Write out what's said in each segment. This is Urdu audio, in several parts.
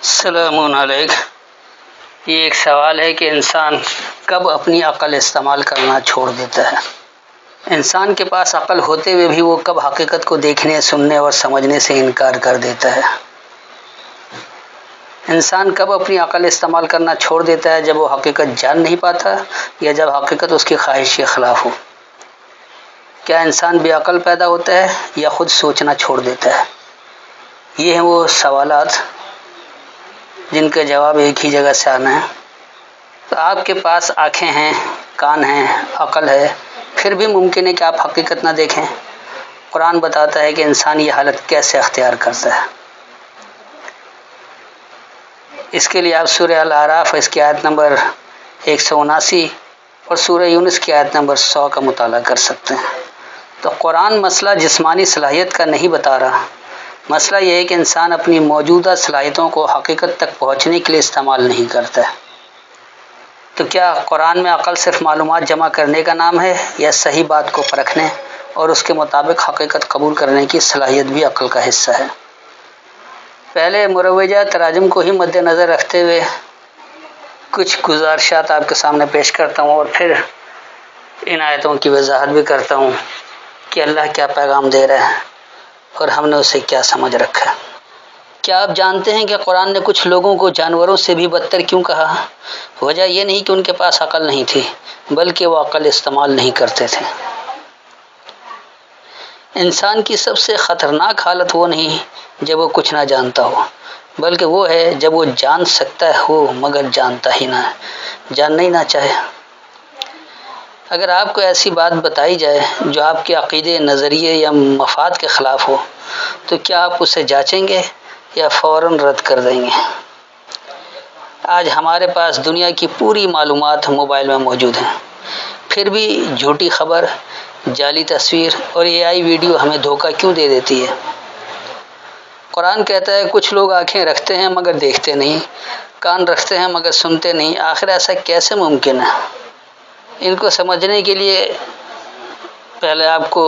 السلام علیکم۔ یہ ایک سوال ہے کہ انسان کب اپنی عقل استعمال کرنا چھوڑ دیتا ہے۔ انسان کے پاس عقل ہوتے ہوئے بھی وہ کب حقیقت کو دیکھنے، سننے اور سمجھنے سے انکار کر دیتا ہے۔ انسان کب اپنی عقل استعمال کرنا چھوڑ دیتا ہے؟ جب وہ حقیقت جان نہیں پاتا یا جب حقیقت اس کی خواہش کے خلاف ہو۔ کیا انسان بے عقل پیدا ہوتا ہے یا خود سوچنا چھوڑ دیتا ہے؟ یہ ہیں وہ سوالات جن کا جواب ایک ہی جگہ سے آنا ہے۔ تو آپ کے پاس آنکھیں ہیں، کان ہیں، عقل ہے، پھر بھی ممکن ہے کہ آپ حقیقت نہ دیکھیں۔ قرآن بتاتا ہے کہ انسان یہ حالت کیسے اختیار کرتا ہے۔ اس کے لیے آپ سورہ الاعراف اس کی آیت نمبر 179 اور سورہ یونس کی آیت نمبر 100 کا مطالعہ کر سکتے ہیں۔ تو قرآن مسئلہ جسمانی صلاحیت کا نہیں بتا رہا، مسئلہ یہ ہے کہ انسان اپنی موجودہ صلاحیتوں کو حقیقت تک پہنچنے کے لیے استعمال نہیں کرتا ہے۔ تو کیا قرآن میں عقل صرف معلومات جمع کرنے کا نام ہے یا صحیح بات کو پرکھنے اور اس کے مطابق حقیقت قبول کرنے کی صلاحیت بھی عقل کا حصہ ہے؟ پہلے مروجہ تراجم کو ہی مد نظر رکھتے ہوئے کچھ گزارشات آپ کے سامنے پیش کرتا ہوں اور پھر ان آیتوں کی وضاحت بھی کرتا ہوں کہ اللہ کیا پیغام دے رہا ہے اور ہم نے اسے کیا سمجھ رکھا ہے۔ کیا آپ جانتے ہیں کہ قرآن نے کچھ لوگوں کو جانوروں سے بھی بدتر کیوں کہا؟ وجہ یہ نہیں کہ ان کے پاس عقل نہیں تھی، بلکہ وہ عقل استعمال نہیں کرتے تھے۔ انسان کی سب سے خطرناک حالت وہ نہیں جب وہ کچھ نہ جانتا ہو، بلکہ وہ ہے جب وہ جان سکتا ہو مگر جانتا ہی نہ، جاننا ہی نہ چاہے۔ اگر آپ کو ایسی بات بتائی جائے جو آپ کے عقیدے، نظریے یا مفاد کے خلاف ہو تو کیا آپ اسے جانچیں گے یا فوراً رد کر دیں گے؟ آج ہمارے پاس دنیا کی پوری معلومات موبائل میں موجود ہیں، پھر بھی جھوٹی خبر، جعلی تصویر اور AI ویڈیو ہمیں دھوکہ کیوں دے دیتی ہے؟ قرآن کہتا ہے کچھ لوگ آنکھیں رکھتے ہیں مگر دیکھتے نہیں، کان رکھتے ہیں مگر سنتے نہیں۔ آخر ایسا کیسے ممکن ہے؟ ان کو سمجھنے کے لیے پہلے آپ کو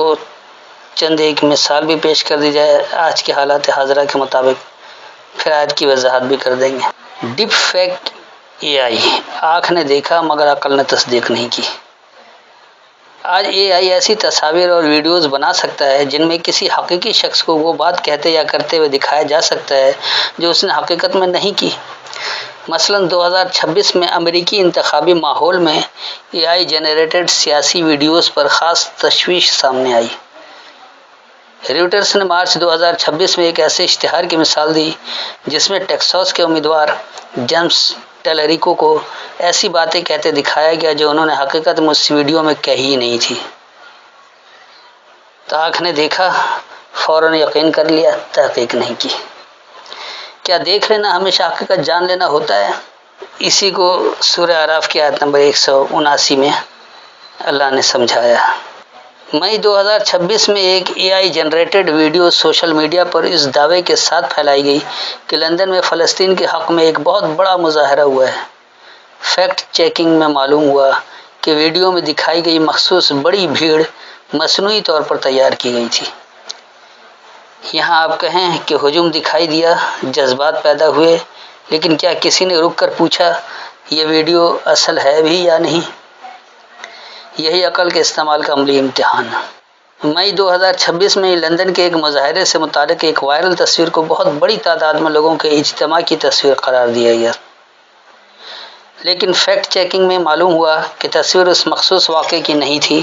چند ایک مثال بھی پیش کر دی جائے آج کے حالات حاضرہ کے مطابق، پھر آیت کی وضاحت بھی کر دیں گے۔ ڈیپ فیک AI، آنکھ نے دیکھا مگر عقل نے تصدیق نہیں کی۔ آج AI ایسی تصاویر اور ویڈیوز بنا سکتا ہے جن میں کسی حقیقی شخص کو وہ بات کہتے یا کرتے ہوئے دکھایا جا سکتا ہے جو اس نے حقیقت میں نہیں کی۔ مثلا 2026 میں امریکی انتخابی ماحول میں AI جنریٹڈ سیاسی ویڈیوز پر خاص تشویش سامنے آئی۔ رویٹرز نے مارچ 2026 میں ایک ایسے اشتہار کی مثال دی جس میں ٹیکساس کے امیدوار جیمز ٹیلریکو کو ایسی باتیں کہتے دکھایا گیا جو انہوں نے حقیقت میں اس ویڈیو میں کہی ہی نہیں تھی۔ تو آنکھ نے دیکھا، فوراً یقین کر لیا، تحقیق نہیں کی۔ کیا دیکھ لینا ہمیشہ حقیقت جان لینا ہوتا ہے؟ اسی کو سورہ اعراف کی آیت نمبر 179 میں اللہ نے سمجھایا۔ مئی 2026 میں ایک AI generated video social media پر اس دعوے کے ساتھ پھیلائی گئی کہ لندن میں فلسطین کے حق میں ایک بہت بڑا مظاہرہ ہوا ہے۔ فیکٹ چیکنگ میں معلوم ہوا کہ ویڈیو میں دکھائی گئی مخصوص بڑی بھیڑ مصنوعی طور پر تیار کی گئی تھی۔ یہاں آپ کہیں کہ ہجوم دکھائی دیا، جذبات پیدا ہوئے، لیکن کیا کسی نے رک کر پوچھا یہ ویڈیو اصل ہے بھی یا نہیں؟ یہی عقل کے استعمال کا عملی امتحان۔ مئی 2026 میں لندن کے ایک مظاہرے سے متعلق ایک وائرل تصویر کو بہت بڑی تعداد میں لوگوں کے اجتماع کی تصویر قرار دیا گیا، لیکن فیکٹ چیکنگ میں معلوم ہوا کہ تصویر اس مخصوص واقعے کی نہیں تھی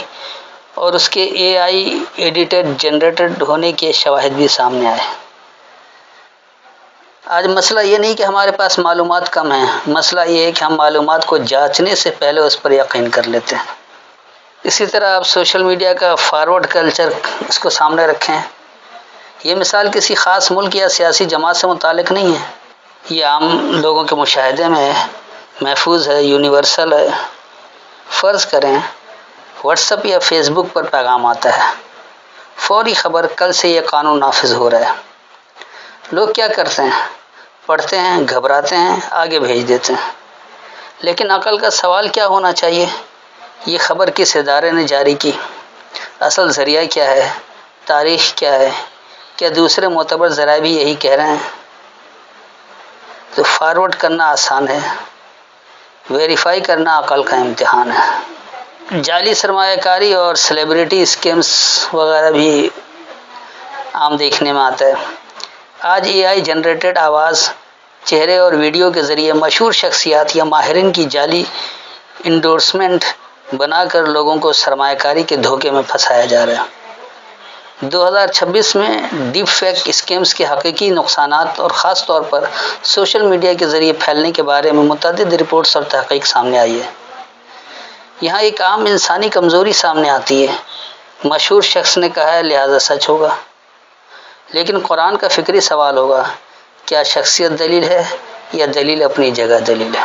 اور اس کے AI ایڈیٹڈ جنریٹڈ ہونے کے شواہد بھی سامنے آئے۔ آج مسئلہ یہ نہیں کہ ہمارے پاس معلومات کم ہیں، مسئلہ یہ ہے کہ ہم معلومات کو جانچنے سے پہلے اس پر یقین کر لیتے ہیں۔ اسی طرح آپ سوشل میڈیا کا فارورڈ کلچر اس کو سامنے رکھیں۔ یہ مثال کسی خاص ملک یا سیاسی جماعت سے متعلق نہیں ہے، یہ عام لوگوں کے مشاہدے میں محفوظ ہے، یونیورسل ہے۔ فرض کریں واٹس ایپ یا فیس بک پر پیغام آتا ہے، فوری خبر کل سے یہ قانون نافذ ہو رہا ہے۔ لوگ کیا کرتے ہیں؟ پڑھتے ہیں، گھبراتے ہیں، آگے بھیج دیتے ہیں۔ لیکن عقل کا سوال کیا ہونا چاہیے؟ یہ خبر کس ادارے نے جاری کی؟ اصل ذریعہ کیا ہے؟ تاریخ کیا ہے؟ کیا دوسرے معتبر ذرائع بھی یہی کہہ رہے ہیں؟ تو فارورڈ کرنا آسان ہے، ویریفائی کرنا عقل کا امتحان ہے۔ جعلی سرمایہ کاری اور سیلیبریٹی اسکیمز وغیرہ بھی عام دیکھنے میں آتا ہے۔ آج اے آئی جنریٹڈ آواز، چہرے اور ویڈیو کے ذریعے مشہور شخصیات یا ماہرین کی جعلی انڈورسمنٹ بنا کر لوگوں کو سرمایہ کاری کے دھوکے میں پھنسایا جا رہا ہے۔ 2026 میں ڈیپ فیک اسکیمز کے حقیقی نقصانات اور خاص طور پر سوشل میڈیا کے ذریعے پھیلنے کے بارے میں متعدد رپورٹس اور تحقیق سامنے آئی ہے۔ یہاں ایک عام انسانی کمزوری سامنے آتی ہے۔ مشہور شخص نے کہا ہے لہذا سچ ہوگا، لیکن قرآن کا فکری سوال ہوگا، کیا شخصیت دلیل ہے یا دلیل اپنی جگہ دلیل ہے؟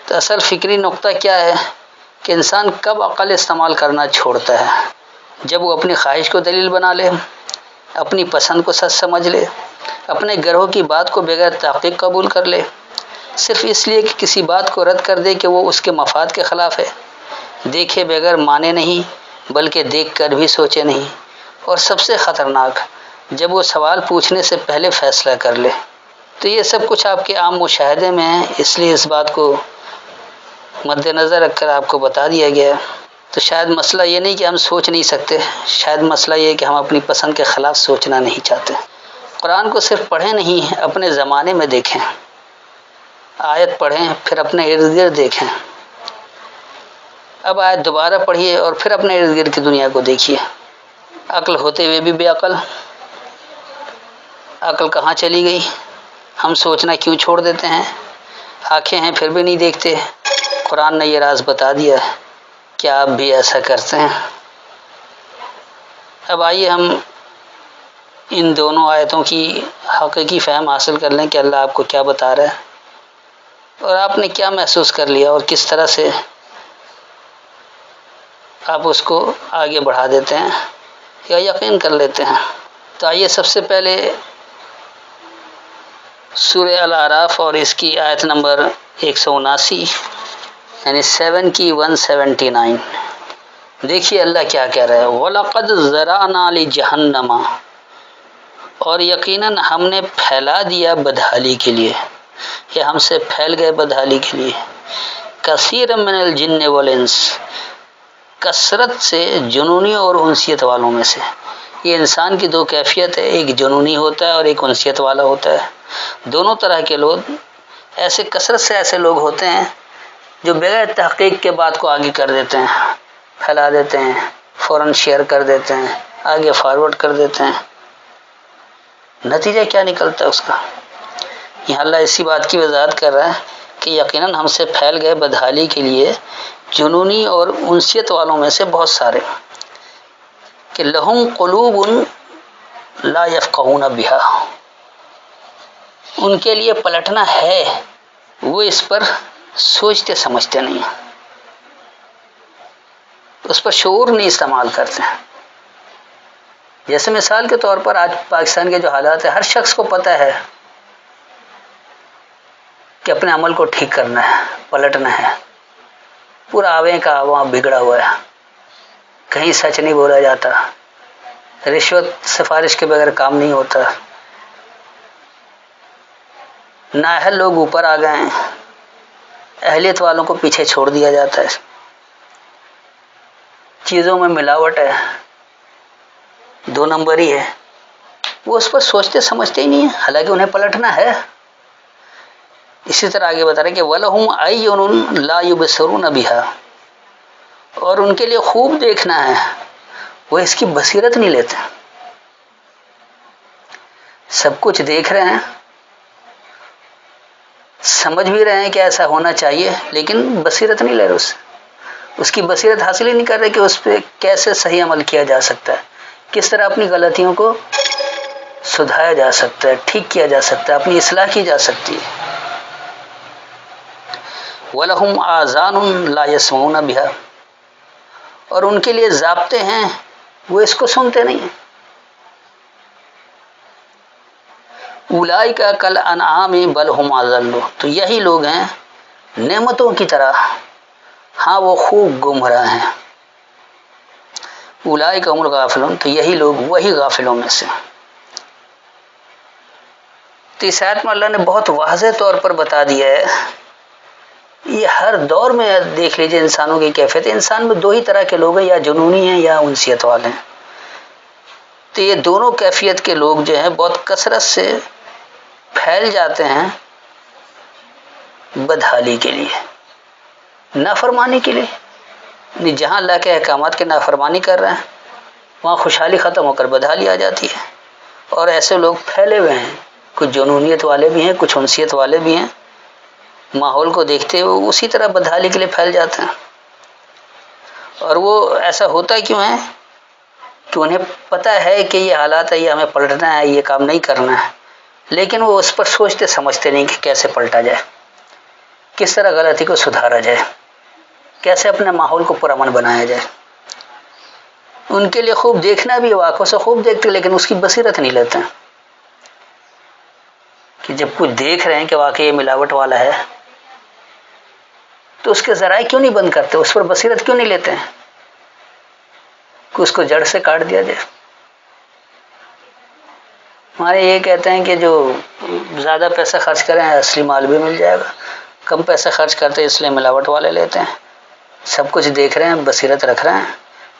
تو اصل فکری نقطہ کیا ہے کہ انسان کب عقل استعمال کرنا چھوڑتا ہے؟ جب وہ اپنی خواہش کو دلیل بنا لے، اپنی پسند کو سچ سمجھ لے، اپنے گروہ کی بات کو بغیر تحقیق قبول کر لے، صرف اس لیے کہ کسی بات کو رد کر دے کہ وہ اس کے مفاد کے خلاف ہے، دیکھے بغیر مانے نہیں بلکہ دیکھ کر بھی سوچے نہیں، اور سب سے خطرناک جب وہ سوال پوچھنے سے پہلے فیصلہ کر لے۔ تو یہ سب کچھ آپ کے عام مشاہدے میں ہے، اس لیے اس بات کو مد نظر رکھ کر آپ کو بتا دیا گیا۔ تو شاید مسئلہ یہ نہیں کہ ہم سوچ نہیں سکتے، شاید مسئلہ یہ کہ ہم اپنی پسند کے خلاف سوچنا نہیں چاہتے۔ قرآن کو صرف پڑھیں نہیں، اپنے زمانے میں دیکھیں، آیت پڑھیں پھر اپنے ارد گرد دیکھیں، اب آیت دوبارہ پڑھیے اور پھر اپنے ارد گرد کی دنیا کو دیکھیے۔ عقل ہوتے ہوئے بھی بے عقل، عقل کہاں چلی گئی؟ ہم سوچنا کیوں چھوڑ دیتے ہیں؟ آنکھیں ہیں پھر بھی نہیں دیکھتے۔ قرآن نے یہ راز بتا دیا ہے، کیا آپ بھی ایسا کرتے ہیں؟ اب آئیے ہم ان دونوں آیتوں کی حقیقی فہم حاصل کر لیں کہ اللہ آپ کو کیا بتا رہا ہے اور آپ نے کیا محسوس کر لیا اور کس طرح سے آپ اس کو آگے بڑھا دیتے ہیں یا یقین کر لیتے ہیں۔ تو آئیے سب سے پہلے سورہ الاعراف اور اس کی آیت نمبر 179 یعنی 7 کی 179 دیکھیے اللہ کیا کہہ رہا ہے۔ وَلَقَدْ ذَرَأْنَا لِجَهَنَّمَ، اور یقیناً ہم نے پھیلا دیا بدحالی کے لیے، یا ہم سے پھیل گئے بدحالی کے لیے، کثیر من الجن والانس، کثرت سے جنونی اور انسیت والوں میں سے۔ یہ انسان کی دو کیفیت ہے، ایک جنونی ہوتا ہے اور ایک انسیت والا ہوتا ہے۔ دونوں طرح کے لوگ ایسے کثرت سے ایسے لوگ ہوتے ہیں جو بغیر تحقیق کے بات کو آگے کر دیتے ہیں، پھیلا دیتے ہیں، فوراً شیئر کر دیتے ہیں، آگے فارورڈ کر دیتے ہیں۔ نتیجہ کیا نکلتا ہے اس کا؟ یہاں اللہ اسی بات کی وضاحت کر رہا ہے کہ یقیناً ہم سے پھیل گئے بدحالی کے لیے جنونی اور انسیت والوں میں سے بہت سارے، کہ لہم قلوب لا یفقہون بہا، ان کے لیے پلٹنا ہے، وہ اس پر سوچتے سمجھتے نہیں ہیں، اس پر شعور نہیں استعمال کرتے ہیں۔ جیسے مثال کے طور پر آج پاکستان کے جو حالات ہیں، ہر شخص کو پتہ ہے کہ اپنے عمل کو ٹھیک کرنا ہے، پلٹنا ہے، پورا آویں کا آواں بگڑا ہوا ہے، کہیں سچ نہیں بولا جاتا، رشوت سفارش کے بغیر کام نہیں ہوتا، نااہل لوگ اوپر آ گئے ہیں، اہلیت والوں کو پیچھے چھوڑ دیا جاتا ہے، چیزوں میں ملاوٹ ہے، دو نمبری ہے، وہ اس پر سوچتے سمجھتے ہی نہیں ہیں، حالانکہ انہیں پلٹنا ہے۔ اسی طرح آگے بتا رہے ہیں کہ وَلَهُمْ أَعْيُنٌ لَا يُبْصِرُونَ بِهَا، اور ان کے لیے خوب دیکھنا ہے، وہ اس کی بصیرت نہیں لیتے، سب کچھ دیکھ رہے ہیں، سمجھ بھی رہے ہیں کہ ایسا ہونا چاہیے، لیکن بصیرت نہیں لے رہے، اس کی بصیرت حاصل ہی نہیں کر رہے کہ اس پہ کیسے صحیح عمل کیا جا سکتا ہے، کس طرح اپنی غلطیوں کو سدھارا جا سکتا ہے، ٹھیک کیا جا سکتا ہے، اپنی اصلاح کی جا سکتی ہے۔ وَلَهُمْ آذَانٌ لَا يَسْمَعُونَ بِهَا، اور ان کے لیے ضابطے ہیں، وہ اس کو سنتے نہیں ہیں۔ أُولَئِكَ كَالْأَنْعَامِ بَلْ هُمْ أَضَلُّ، تو یہی لوگ ہیں نعمتوں کی طرح، ہاں وہ خوب گمراہ ہیں۔ أُولَئِكَ هُمُ الْغَافِلُونَ، تو یہی لوگ وہی غافلوں میں سے۔ تو اس آیت میں اللہ نے بہت واضح طور پر بتا دیا ہے. یہ ہر دور میں دیکھ لیجئے انسانوں کی کیفیت. انسان میں دو ہی طرح کے لوگ ہیں، یا جنونی ہیں یا انسیت والے ہیں. تو یہ دونوں کیفیت کے لوگ جو ہیں بہت کثرت سے پھیل جاتے ہیں بدحالی کے لیے، نافرمانی کے لیے. جہاں اللہ کے احکامات کی نافرمانی کر رہے ہیں وہاں خوشحالی ختم ہو کر بدحالی آ جاتی ہے. اور ایسے لوگ پھیلے ہوئے ہیں، کچھ جنونیت والے بھی ہیں، کچھ انسیت والے بھی ہیں. ماحول کو دیکھتے ہوئے اسی طرح بدحالی کے لیے پھیل جاتے ہیں. اور وہ ایسا ہوتا کیوں ہے کہ انہیں پتہ ہے کہ یہ حالات ہے، یہ ہمیں پلٹنا ہے، یہ کام نہیں کرنا ہے، لیکن وہ اس پر سوچتے سمجھتے نہیں کہ کیسے پلٹا جائے، کس طرح غلطی کو سدھارا جائے، کیسے اپنے ماحول کو پرامن بنایا جائے. ان کے لیے خوب دیکھنا بھی، آنکھوں سے خوب دیکھتے لیکن اس کی بصیرت نہیں لیتے ہیں کہ جب کچھ دیکھ رہے ہیں کہ واقعی یہ ملاوٹ والا ہے تو اس کے ذرائع کیوں نہیں بند کرتے، اس پر بصیرت کیوں نہیں لیتے ہیں کہ اس کو جڑ سے کاٹ دیا جائے. ہمارے یہ کہتے ہیں کہ جو زیادہ پیسہ خرچ کریں اصلی مال بھی مل جائے گا، کم پیسہ خرچ کرتے اس لیے ملاوٹ والے لیتے ہیں. سب کچھ دیکھ رہے ہیں، بصیرت رکھ رہے ہیں،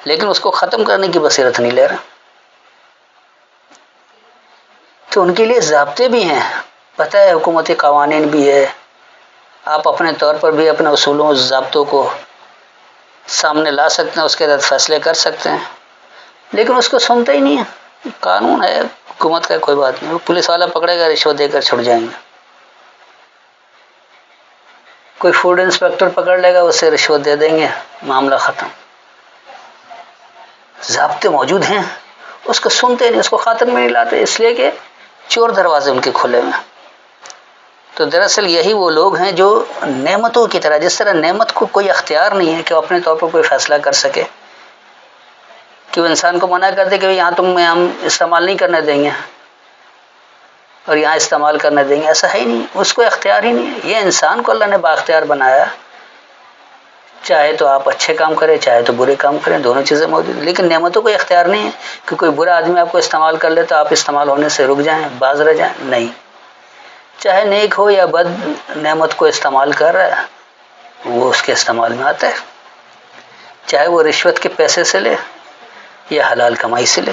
لیکن اس کو ختم کرنے کی بصیرت نہیں لے رہے. تو ان کے لیے ضابطے بھی ہیں، پتہ ہے حکومتی قوانین بھی ہے، آپ اپنے طور پر بھی اپنے اصولوں ضابطوں کو سامنے لا سکتے ہیں، اس کے تحت فیصلے کر سکتے ہیں، لیکن اس کو سنتے ہی نہیں ہے. قانون ہے حکومت کا، کوئی بات نہیں، پولیس والا پکڑے گا رشوت دے کر چھوڑ جائیں گے. کوئی فوڈ انسپیکٹر پکڑ لے گا، اسے رشوت دے دیں گے، معاملہ ختم. ضابطے موجود ہیں، اس کو سنتے نہیں، اس کو خاطر میں نہیں لاتے، اس لیے کہ چور دروازے ان کے کھلے ہوئے ہیں. تو دراصل یہی وہ لوگ ہیں جو نعمتوں کی طرح، جس طرح نعمت کو کوئی اختیار نہیں ہے کہ وہ اپنے طور پر کوئی فیصلہ کر سکے کہ وہ انسان کو منع کر دے کہ یہاں ہم استعمال نہیں کرنے دیں گے اور یہاں استعمال کرنے دیں گے، ایسا ہے ہی نہیں، اس کو اختیار ہی نہیں ہے. یہ انسان کو اللہ نے بااختیار بنایا، چاہے تو آپ اچھے کام کریں چاہے تو برے کام کریں، دونوں چیزیں موجود ہیں. لیکن نعمتوں کو اختیار نہیں ہے کہ کوئی برا آدمی آپ کو استعمال کر لے تو آپ استعمال ہونے سے رک جائیں، باز رہ جائیں، نہیں. چاہے نیک ہو یا بد، نعمت کو استعمال کر رہا ہے وہ اس کے استعمال میں آتا ہے، چاہے وہ رشوت کے پیسے سے لے یا حلال کمائی سے لے،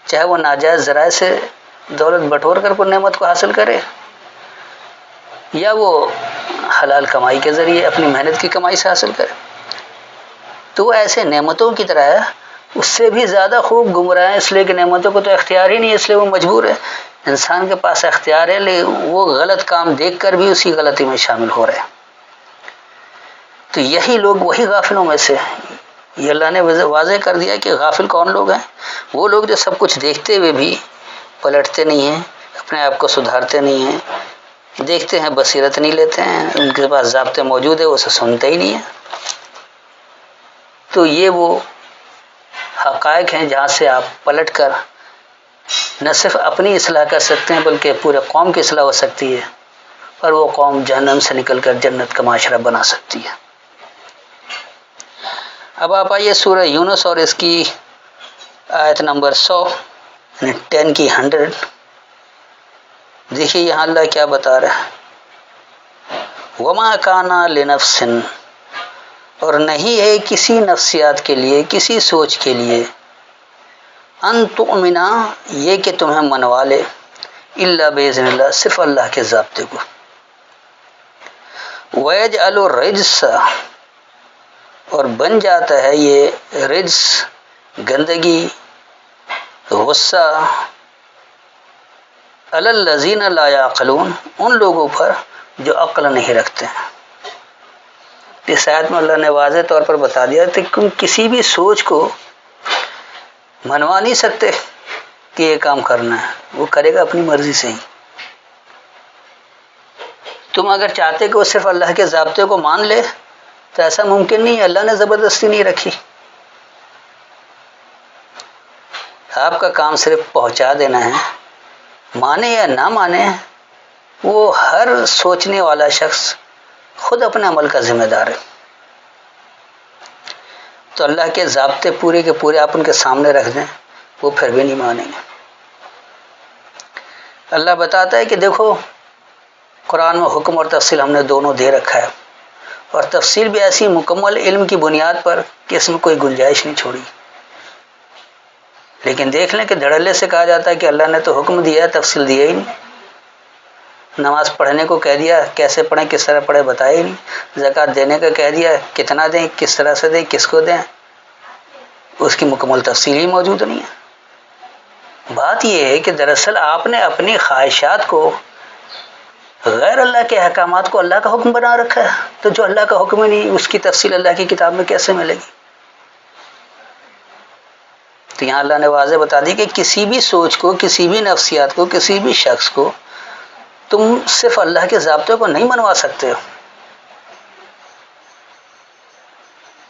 چاہے وہ ناجائز ذرائع سے دولت بٹور کر کوئی نعمت کو حاصل کرے یا وہ حلال کمائی کے ذریعے اپنی محنت کی کمائی سے حاصل کرے. تو وہ ایسے نعمتوں کی طرح ہے، اس سے بھی زیادہ خوب گمراہ ہے، اس لیے کہ نعمتوں کو تو اختیار ہی نہیں ہے، اس لیے وہ مجبور ہے. انسان کے پاس اختیار ہے لیکن وہ غلط کام دیکھ کر بھی اسی غلطی میں شامل ہو رہے ہیں. تو یہی لوگ وہی غافلوں میں سے، یہ اللہ نے واضح کر دیا کہ غافل کون لوگ ہیں. وہ لوگ جو سب کچھ دیکھتے ہوئے بھی پلٹتے نہیں ہیں، اپنے آپ کو سدھارتے نہیں ہیں، دیکھتے ہیں بصیرت نہیں لیتے ہیں، ان کے پاس ضابطے موجود ہیں، اسے سنتے ہی نہیں ہیں. تو یہ وہ حقائق ہیں جہاں سے آپ پلٹ کر نہ صرف اپنی اصلاح کر سکتے ہیں بلکہ پورے قوم کی اصلاح ہو سکتی ہے، اور وہ قوم جہنم سے نکل کر جنت کا معاشرہ بنا سکتی ہے. اب آپ آئیے سورہ یونس اور اس کی آیت نمبر 100 یعنی 10 کی 100. دیکھیے یہاں اللہ کیا بتا رہا ہے. وما کانا لنفس، اور نہیں ہے کسی نفسیات کے لیے، کسی سوچ کے لیے، ان تؤمنا یہ کہ تمہیں منوا لے، الا باذن اللہ صرف اللہ کے ضابطے کو، ویجعل الرجس اور بن جاتا ہے یہ رجس گندگی غصہ، علی الذین لا یعقلون ان لوگوں پر جو عقل نہیں رکھتے ہیں. اس آیت میں اللہ نے واضح طور پر بتا دیا کہ تم کسی بھی سوچ کو منوا نہیں سکتے کہ یہ کام کرنا ہے، وہ کرے گا اپنی مرضی سے ہی. تم اگر چاہتے کہ وہ صرف اللہ کے ضابطے کو مان لے تو ایسا ممکن نہیں ہے، اللہ نے زبردستی نہیں رکھی. آپ کا کام صرف پہنچا دینا ہے، مانے یا نہ مانے وہ ہر سوچنے والا شخص خود اپنے عمل کا ذمہ دار ہے. تو اللہ کے ضابطے پورے کے پورے آپ ان کے سامنے رکھ دیں وہ پھر بھی نہیں مانیں گے. اللہ بتاتا ہے کہ دیکھو قرآن میں حکم اور تفصیل ہم نے دونوں دے رکھا ہے، اور تفصیل بھی ایسی مکمل علم کی بنیاد پر کہ اس میں کوئی گنجائش نہیں چھوڑی. لیکن دیکھ لیں کہ دھڑلے سے کہا جاتا ہے کہ اللہ نے تو حکم دیا ہے، تفصیل دیا ہی نہیں. نماز پڑھنے کو کہہ دیا، کیسے پڑھیں کس طرح پڑھیں بتایا ہی نہیں. زکوٰۃ دینے کا کہہ دیا، کتنا دیں کس طرح سے دیں کس کو دیں اس کی مکمل تفصیل ہی موجود نہیں ہے. بات یہ ہے کہ دراصل آپ نے اپنی خواہشات کو، غیر اللہ کے احکامات کو اللہ کا حکم بنا رکھا ہے، تو جو اللہ کا حکم ہی نہیں اس کی تفصیل اللہ کی کتاب میں کیسے ملے گی؟ تو یہاں اللہ نے واضح بتا دی کہ کسی بھی سوچ کو، کسی بھی نفسیات کو، کسی بھی شخص کو تم صرف اللہ کے ضابطے کو نہیں منوا سکتے ہو.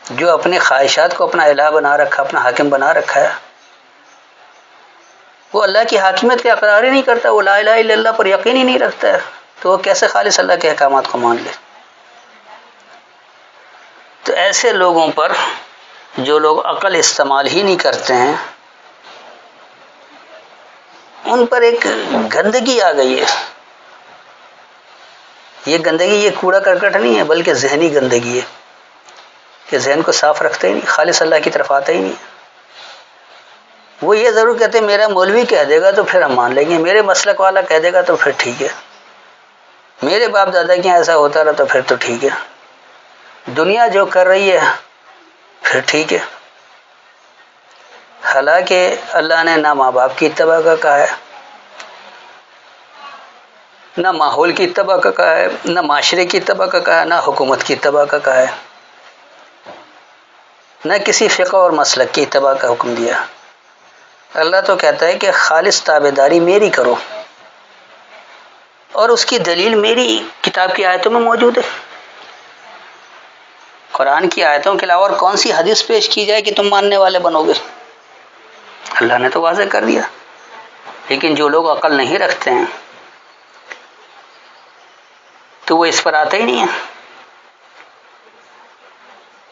جو اپنی خواہشات کو اپنا الہ بنا رکھا، اپنا حاکم بنا رکھا ہے، وہ اللہ کی حاکمیت کا اقرار ہی نہیں کرتا، وہ لا الہ الا اللہ پر یقین ہی نہیں رکھتا ہے، تو وہ کیسے خالص اللہ کے احکامات کو مان لے؟ تو ایسے لوگوں پر، جو لوگ عقل استعمال ہی نہیں کرتے ہیں، ان پر ایک گندگی آ گئی ہے. یہ گندگی یہ کوڑا کرکٹ نہیں ہے، بلکہ ذہنی گندگی ہے کہ ذہن کو صاف رکھتے ہی نہیں، خالص اللہ کی طرف آتا ہی نہیں. وہ یہ ضرور کہتے ہیں میرا مولوی کہہ دے گا تو پھر ہم مان لیں گے، میرے مسلک والا کہہ دے گا تو پھر ٹھیک ہے، میرے باپ دادا کے ایسا ہوتا رہا تو پھر تو ٹھیک ہے، دنیا جو کر رہی ہے پھر ٹھیک ہے. حالانکہ اللہ نے نہ ماں باپ کی اتباع کا کہا ہے، نہ ماحول کی اتباع کا کہا ہے، نہ معاشرے کی اتباع کا کہا ہے، نہ حکومت کی اتباع کا کہا ہے، نہ کسی فقہ اور مسلک کی اتباع کا حکم دیا. اللہ تو کہتا ہے کہ خالص تابعداری میری کرو، اور اس کی دلیل میری کتاب کی آیتوں میں موجود ہے. قرآن کی آیتوں کے علاوہ اور کون سی حدیث پیش کی جائے کہ تم ماننے والے بنو گے؟ اللہ نے تو واضح کر دیا. لیکن جو لوگ عقل نہیں رکھتے ہیں تو وہ اس پر آتے ہی نہیں ہیں.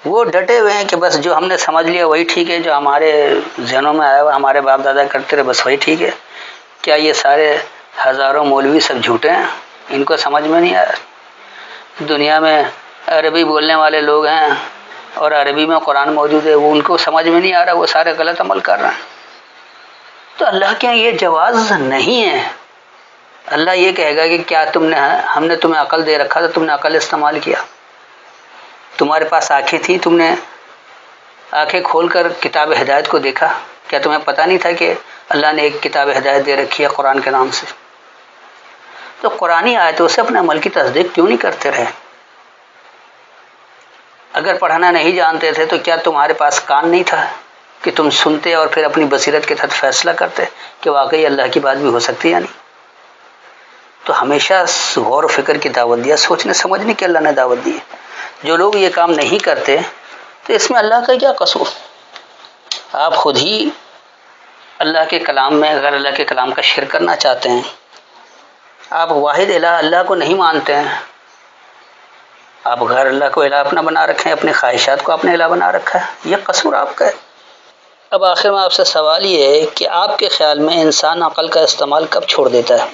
وہ ڈٹے ہوئے ہیں کہ بس جو ہم نے سمجھ لیا وہی ٹھیک ہے، جو ہمارے ذہنوں میں آیا ہوا ہمارے باپ دادا کرتے رہے بس وہی ٹھیک ہے. کیا یہ سارے ہزاروں مولوی سب جھوٹے ہیں؟ ان کو سمجھ میں نہیں آیا. دنیا میں عربی بولنے والے لوگ ہیں اور عربی میں قرآن موجود ہے، وہ ان کو سمجھ میں نہیں آ رہا، وہ سارے غلط عمل کر رہے ہیں. تو اللہ کے یہاں یہ جواز نہیں ہے. اللہ یہ کہے گا کہ کیا ہم نے تمہیں عقل دے رکھا تھا، تم نے عقل استعمال کیا؟ تمہارے پاس آنکھیں تھیں، تم نے آنکھیں کھول کر کتاب ہدایت کو دیکھا؟ کیا تمہیں پتہ نہیں تھا کہ اللہ نے ایک کتاب ہدایت دے رکھی ہے قرآن کے نام سے؟ تو قرآنی آیتوں سے اپنے عمل کی تصدیق کیوں نہیں کرتے رہے؟ اگر پڑھنا نہیں جانتے تھے تو کیا تمہارے پاس کان نہیں تھا کہ تم سنتے اور پھر اپنی بصیرت کے تحت فیصلہ کرتے کہ واقعی اللہ کی بات بھی ہو سکتی ہے یا نہیں؟ تو ہمیشہ غور و فکر کی دعوت دیا، سوچنے سمجھنے کی اللہ نے دعوت دی. جو لوگ یہ کام نہیں کرتے تو اس میں اللہ کا کیا قصور؟ آپ خود ہی اللہ کے کلام میں غیر اللہ کے کلام کا شرک کرنا چاہتے ہیں. آپ واحد الہ اللہ کو نہیں مانتے ہیں، آپ غیر اللہ کو الہ اپنا بنا رکھے ہیں، اپنی خواہشات کو اپنے الہ بنا رکھا ہے. یہ قصور آپ کا ہے. اب آخر میں آپ سے سوال یہ ہے کہ آپ کے خیال میں انسان عقل کا استعمال کب چھوڑ دیتا ہے؟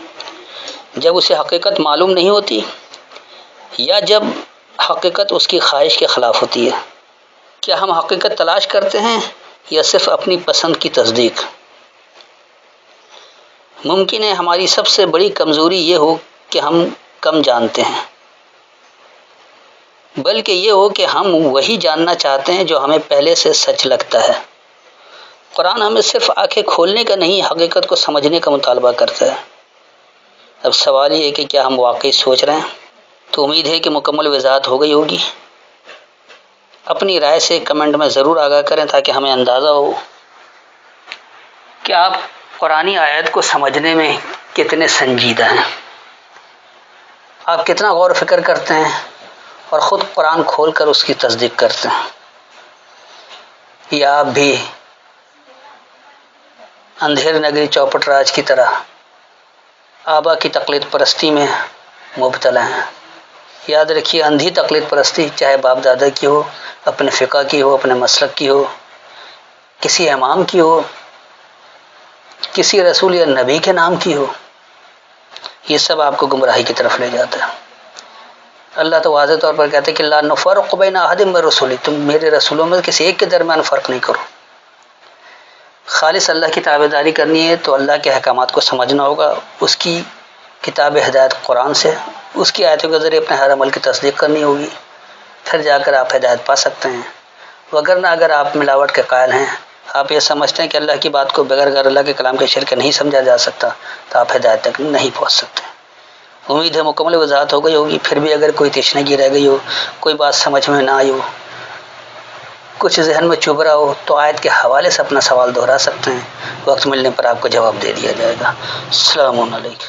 جب اسے حقیقت معلوم نہیں ہوتی، یا جب حقیقت اس کی خواہش کے خلاف ہوتی ہے؟ کیا ہم حقیقت تلاش کرتے ہیں یا صرف اپنی پسند کی تصدیق؟ ممکن ہے ہماری سب سے بڑی کمزوری یہ ہو کہ ہم کم جانتے ہیں، بلکہ یہ ہو کہ ہم وہی جاننا چاہتے ہیں جو ہمیں پہلے سے سچ لگتا ہے. قرآن ہمیں صرف آنکھیں کھولنے کا نہیں، حقیقت کو سمجھنے کا مطالبہ کرتا ہے. اب سوال یہ ہے کہ کیا ہم واقعی سوچ رہے ہیں؟ تو امید ہے کہ مکمل وضاحت ہو گئی ہوگی. اپنی رائے سے کمنٹ میں ضرور آگاہ کریں تاکہ ہمیں اندازہ ہو کہ آپ قرآنی آیت کو سمجھنے میں کتنے سنجیدہ ہیں، آپ کتنا غور و فکر کرتے ہیں اور خود قرآن کھول کر اس کی تصدیق کرتے ہیں، یا آپ بھی اندھیر نگری چوپٹ راج کی طرح آبا کی تقلید پرستی میں مبتلا ہیں. یاد رکھیے، اندھی تقلید پرستی چاہے باپ دادا کی ہو، اپنے فقہ کی ہو، اپنے مسلک کی ہو، کسی امام کی ہو، کسی رسول یا نبی کے نام کی ہو، یہ سب آپ کو گمراہی کی طرف لے جاتا ہے۔ اللہ تو واضح طور پر کہتے ہیں کہ لا نفرق بین احد من رسولی، تم میرے رسولوں میں کسی ایک کے درمیان فرق نہیں کرو۔ خالص اللہ کی تابع داری کرنی ہے تو اللہ کے احکامات کو سمجھنا ہوگا، اس کی کتاب ہدایت قرآن سے، اس کی آیتوں کے ذریعے اپنے ہر عمل کی تصدیق کرنی ہوگی، پھر جا کر آپ ہدایت پا سکتے ہیں۔ وگرنہ اگر آپ ملاوٹ کے قائل ہیں، آپ یہ سمجھتے ہیں کہ اللہ کی بات کو بغیر غیر اللہ کے کلام کے شرک نہیں سمجھا جا سکتا، تو آپ ہدایت تک نہیں پہنچ سکتے۔ امید ہے مکمل وضاحت ہو گئی ہوگی۔ پھر بھی اگر کوئی تشنگی رہ گئی ہو، کوئی بات سمجھ میں نہ آئی ہو، کچھ ذہن میں چبھ رہا ہو، تو آیت کے حوالے سے اپنا سوال دہرا سکتے ہیں، وقت ملنے پر آپ کو جواب دے دیا جائے گا۔ السلام علیکم۔